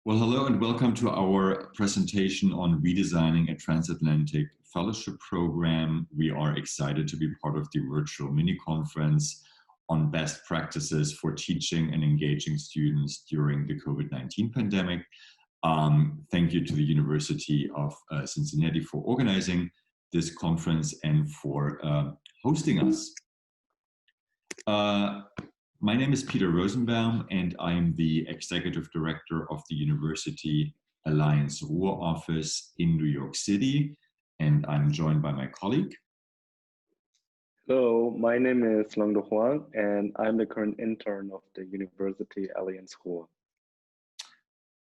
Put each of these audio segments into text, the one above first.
Well, hello and welcome to our presentation on redesigning a transatlantic fellowship program. We are excited to be part of the virtual mini conference on best practices for teaching and engaging students during the COVID-19 pandemic. Thank you to the University of Cincinnati for organizing this conference and for hosting us. My name is Peter Rosenbaum, and I am the Executive Director of the University Alliance Ruhr office in New York City, and I'm joined by my colleague. Hello, my name is Langdo Huang, and I'm the current intern of the University Alliance Ruhr.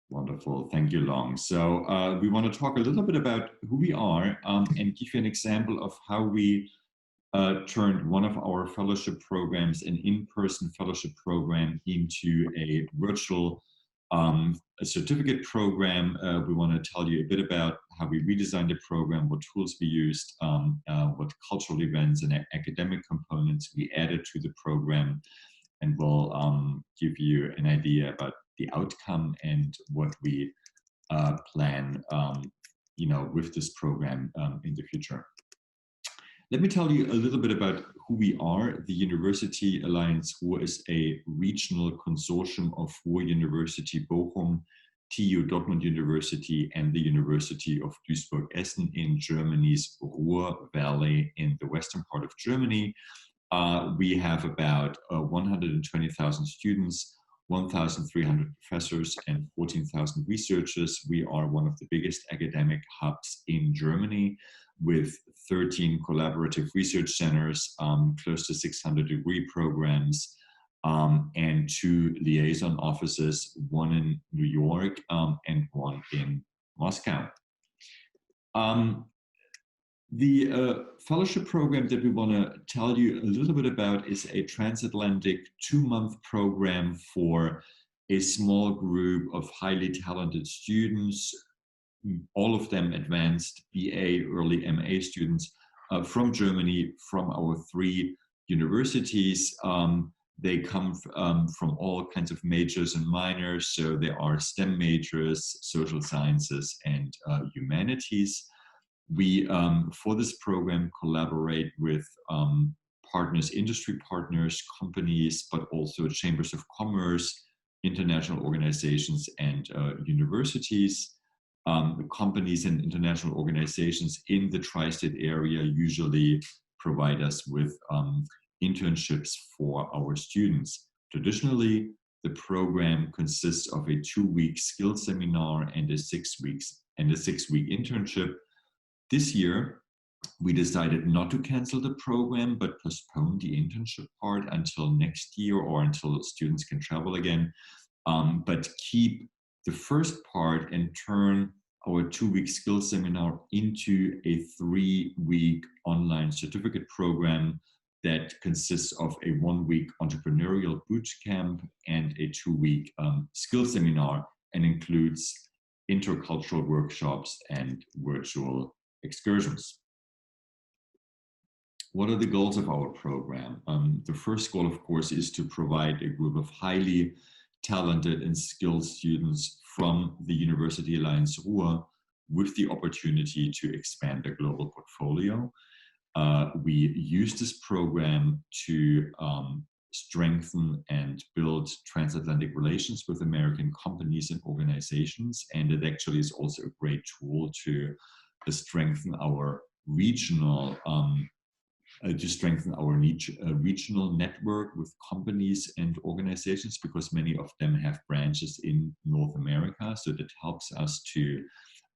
Wonderful, thank you, Long. So we want to talk a little bit about who we are and give you an example of how we turned one of our fellowship programs, an in-person fellowship program, into a virtual a certificate program. We want to tell you a bit about how we redesigned the program, what tools we used, what cultural events and academic components we added to the program, and we'll give you an idea about the outcome and what we plan with this program in the future. Let me tell you a little bit about who we are. The University Alliance Ruhr is a regional consortium of Ruhr University Bochum, TU Dortmund University, and the University of Duisburg-Essen in Germany's Ruhr Valley in the western part of Germany. We have about 120,000 students, 1,300 professors, and 14,000 researchers. We are one of the biggest academic hubs in Germany, with 13 collaborative research centers, close to 600 degree programs, and 2 liaison offices, one in New York and one in Moscow. The fellowship program that we want to tell you a little bit about is a transatlantic 2-month program for a small group of highly talented students, all of them advanced BA, early MA students from Germany, from our 3 universities. They come from all kinds of majors and minors, so there are STEM majors, social sciences, and humanities. We, for this program, collaborate with partners, industry partners, companies, but also chambers of commerce, international organizations, and universities. The companies and international organizations in the tri-state area usually provide us with internships for our students. Traditionally, the program consists of a 2-week skills seminar and a 6-week internship. This year, we decided not to cancel the program, but postpone the internship part until next year or until students can travel again, but keep the first part and turn our 2-week skills seminar into a 3-week online certificate program that consists of a 1-week entrepreneurial boot camp and a 2-week skills seminar, and includes intercultural workshops and virtual excursions. What are the goals of our program? The first goal, of course, is to provide a group of highly talented and skilled students from the University Alliance Ruhr with the opportunity to expand their global portfolio. We use this program to strengthen and build transatlantic relations with American companies and organizations, and it actually is also a great tool to strengthen our regional regional network with companies and organizations, because many of them have branches in North America. So that helps us to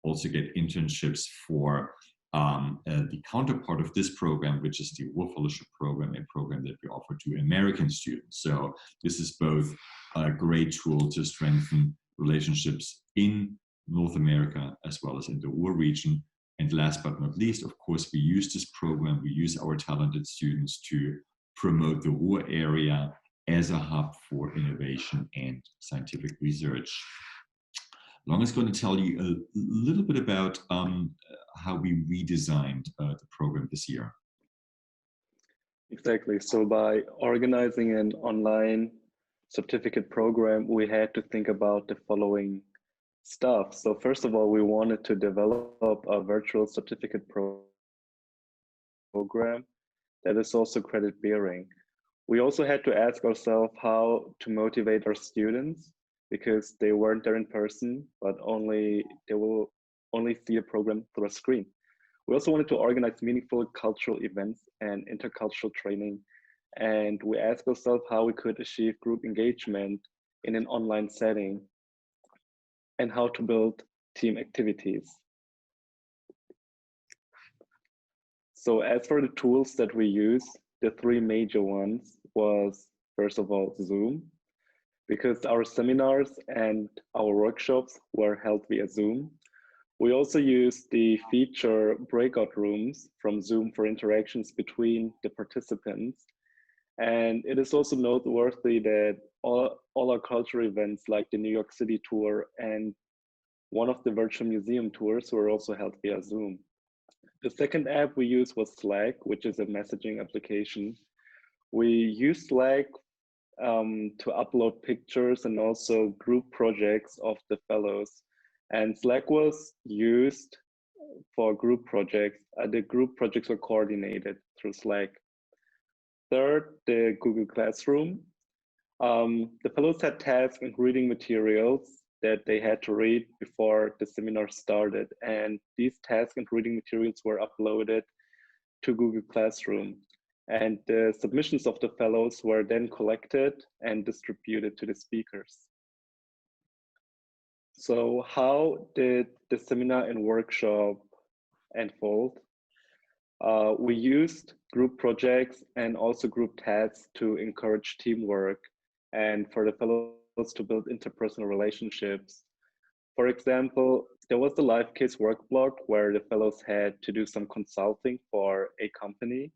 also get internships for the counterpart of this program, which is the Ruhr Fellowship Program, a program that we offer to American students. So this is both a great tool to strengthen relationships in North America as well as in the Ruhr region. And last but not least, of course, we use this program, we use our talented students to promote the Ruhr area as a hub for innovation and scientific research. Long is going to tell you a little bit about how we redesigned the program this year. Exactly. So by organizing an online certificate program, we had to think about the following stuff. So first of all, we wanted to develop a virtual certificate program that is also credit bearing. We also had to ask ourselves how to motivate our students because they weren't there in person, but they will only see the program through a screen. We also wanted to organize meaningful cultural events and intercultural training. And we asked ourselves how we could achieve group engagement in an online setting and how to build team activities. So as for the tools that we use, the three major ones was, first of all, Zoom, because our seminars and our workshops were held via Zoom. We also use the feature breakout rooms from Zoom for interactions between the participants. And it is also noteworthy that all our cultural events like the New York City tour and one of the virtual museum tours were also held via Zoom. The second app we used was Slack, which is a messaging application. We use Slack to upload pictures and also group projects of the fellows. And Slack was used for group projects. The group projects were coordinated through Slack. Third, the Google Classroom. The fellows had tasks and reading materials that they had to read before the seminar started. And these tasks and reading materials were uploaded to Google Classroom. And the submissions of the fellows were then collected and distributed to the speakers. So how did the seminar and workshop unfold? We used group projects and also group tasks to encourage teamwork and for the fellows to build interpersonal relationships. For example, there was the live case work block where the fellows had to do some consulting for a company.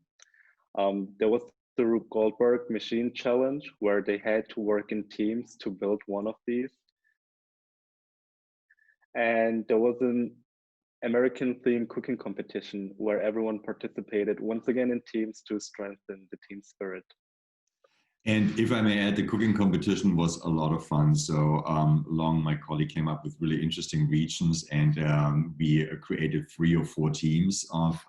There was the Rube Goldberg machine challenge where they had to work in teams to build one of these. And there was an American themed cooking competition where everyone participated once again in teams to strengthen the team spirit. And if I may add, the cooking competition was a lot of fun. So Long, my colleague, came up with really interesting regions, and we created 3 or 4 teams of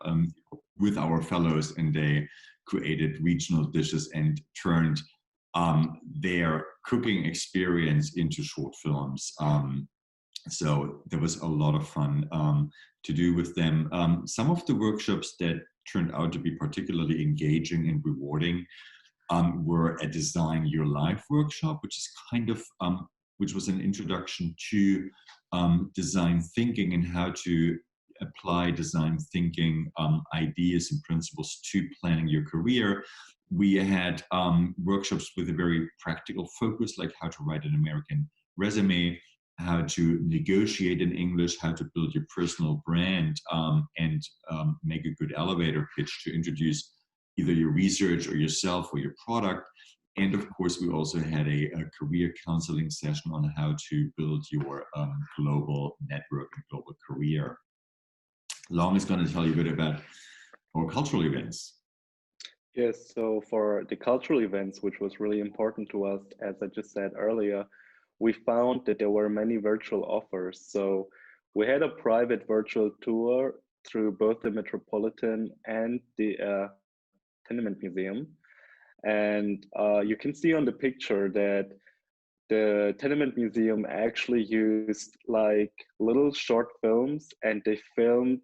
with our fellows, and they created regional dishes and turned their cooking experience into short films. So there was a lot of fun to do with them. Some of the workshops that turned out to be particularly engaging and rewarding were a Design Your Life workshop, which is kind of, which was an introduction to design thinking and how to apply design thinking ideas and principles to planning your career. We had workshops with a very practical focus, like how to write an American resume, how to negotiate in English, how to build your personal brand, and make a good elevator pitch to introduce either your research or yourself or your product. And of course, we also had a career counseling session on how to build your global network and global career. Long is going to tell you a bit about our cultural events. Yes, so for the cultural events, which was really important to us, as I just said earlier, we found that there were many virtual offers. So we had a private virtual tour through both the Metropolitan and the Tenement Museum. And you can see on the picture that the Tenement Museum actually used like little short films, and they filmed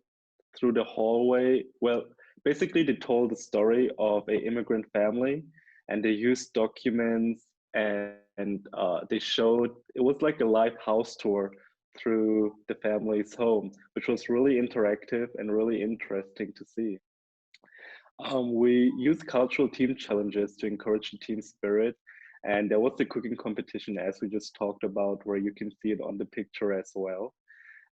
through the hallway. Well, basically they told the story of an immigrant family, and they used documents, and they showed, it was like a live house tour through the family's home, which was really interactive and really interesting to see. We used cultural team challenges to encourage the team spirit. And there was the cooking competition, as we just talked about, where you can see it on the picture as well.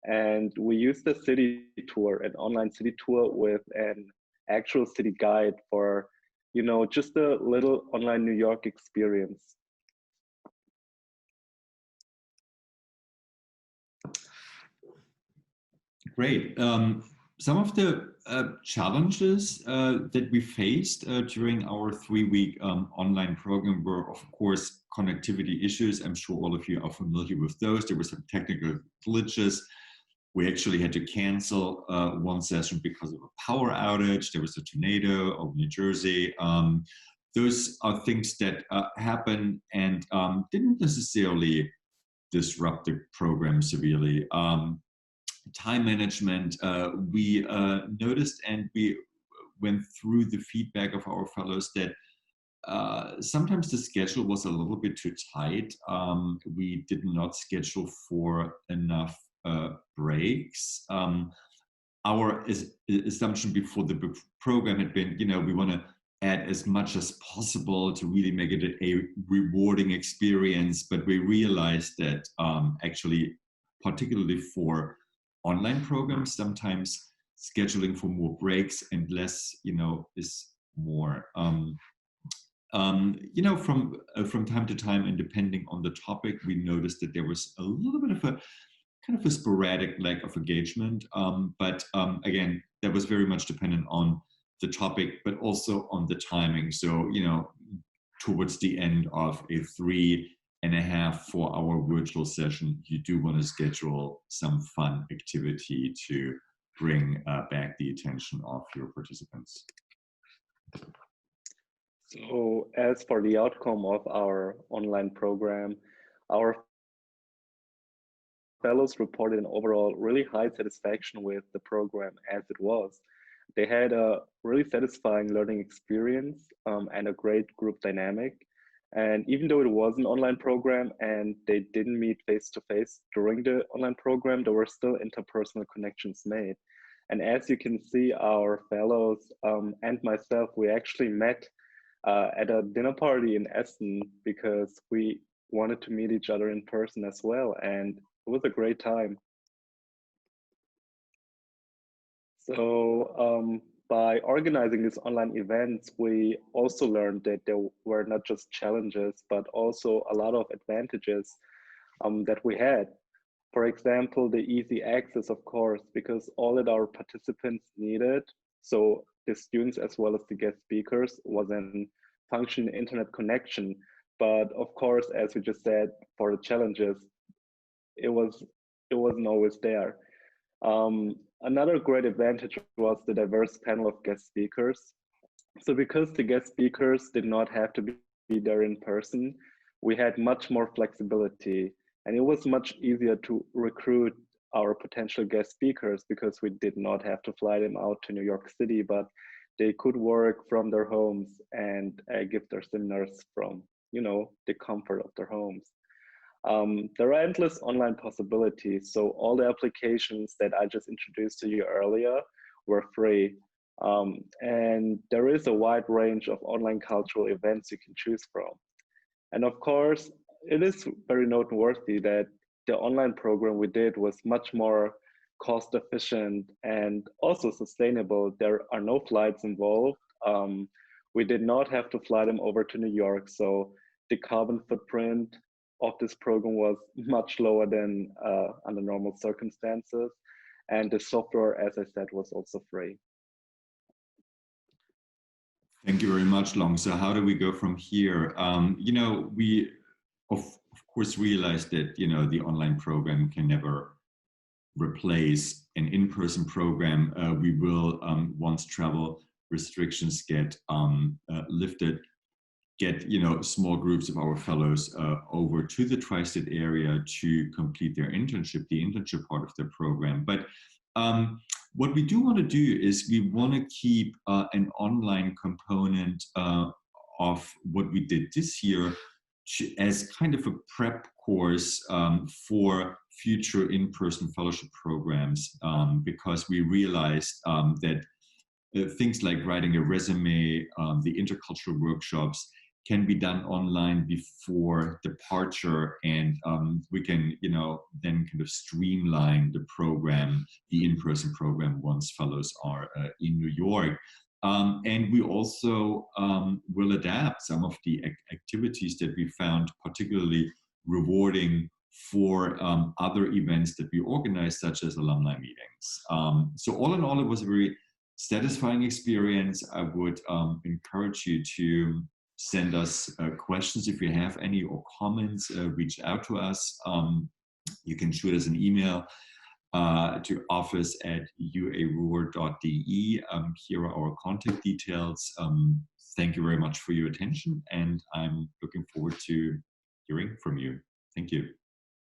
And we used the city tour, an online city tour with an actual city guide for, you know, just a little online New York experience. Great. some of the challenges that we faced during our 3-week online program were, of course, connectivity issues. I'm sure all of you are familiar with those. There were some technical glitches. We actually had to cancel one session because of a power outage. There was a tornado over New Jersey. Those are things that happen and didn't necessarily disrupt the program severely. Time management, we noticed and we went through the feedback of our fellows that sometimes the schedule was a little bit too tight. We did not schedule for enough breaks. Our assumption before the program had been, we want to add as much as possible to really make it a rewarding experience. But we realized that actually, particularly for online programs, sometimes scheduling for more breaks and less, is more. From time to time, and depending on the topic, we noticed that there was a little bit of a kind of a sporadic lack of engagement. But again, that was very much dependent on the topic, but also on the timing. So, towards the end of a 3.5-4 hour virtual session, you do want to schedule some fun activity to bring back the attention of your participants. So as for the outcome of our online program, our fellows reported an overall really high satisfaction with the program as it was. They had a really satisfying learning experience and a great group dynamic. And even though it was an online program and they didn't meet face to face during the online program, there were still interpersonal connections made. And as you can see, our fellows and myself, we actually met at a dinner party in Essen because we wanted to meet each other in person as well. And it was a great time. So by organizing these online events, we also learned that there were not just challenges, but also a lot of advantages that we had. For example, the easy access, of course, because all that our participants needed, so the students as well as the guest speakers, was an functioning internet connection. But of course, as we just said, for the challenges, it wasn't always there. Another great advantage was the diverse panel of guest speakers. So because the guest speakers did not have to be there in person, we had much more flexibility, and it was much easier to recruit our potential guest speakers because we did not have to fly them out to New York City, but they could work from their homes and give their seminars from, the comfort of their homes. There are endless online possibilities. So all the applications that I just introduced to you earlier were free. And there is a wide range of online cultural events you can choose from. And of course, it is very noteworthy that the online program we did was much more cost efficient and also sustainable. There are no flights involved. We did not have to fly them over to New York. So the carbon footprint of this program was much lower than under normal circumstances. And the software, as I said, was also free. Thank you very much, Long. So how do we go from here? We of course realized that, the online program can never replace an in-person program. We will, once travel restrictions get lifted, get small groups of our fellows over to the tri-state area to complete their internship, the internship part of the program. But what we do want to do is we want to keep an online component of what we did this year as kind of a prep course for future in-person fellowship programs, because we realized that things like writing a resume, the intercultural workshops can be done online before departure, and we can, then kind of streamline the program, the in-person program, once fellows are in New York. And we also will adapt some of the activities that we found particularly rewarding for other events that we organize, such as alumni meetings. So all in all, it was a very satisfying experience. I would encourage you to send us questions if you have any, or comments. Reach out to us. You can shoot us an email to office@uaruhr.de. Here are our contact details. Thank you very much for your attention, and I'm looking forward to hearing from you. Thank you.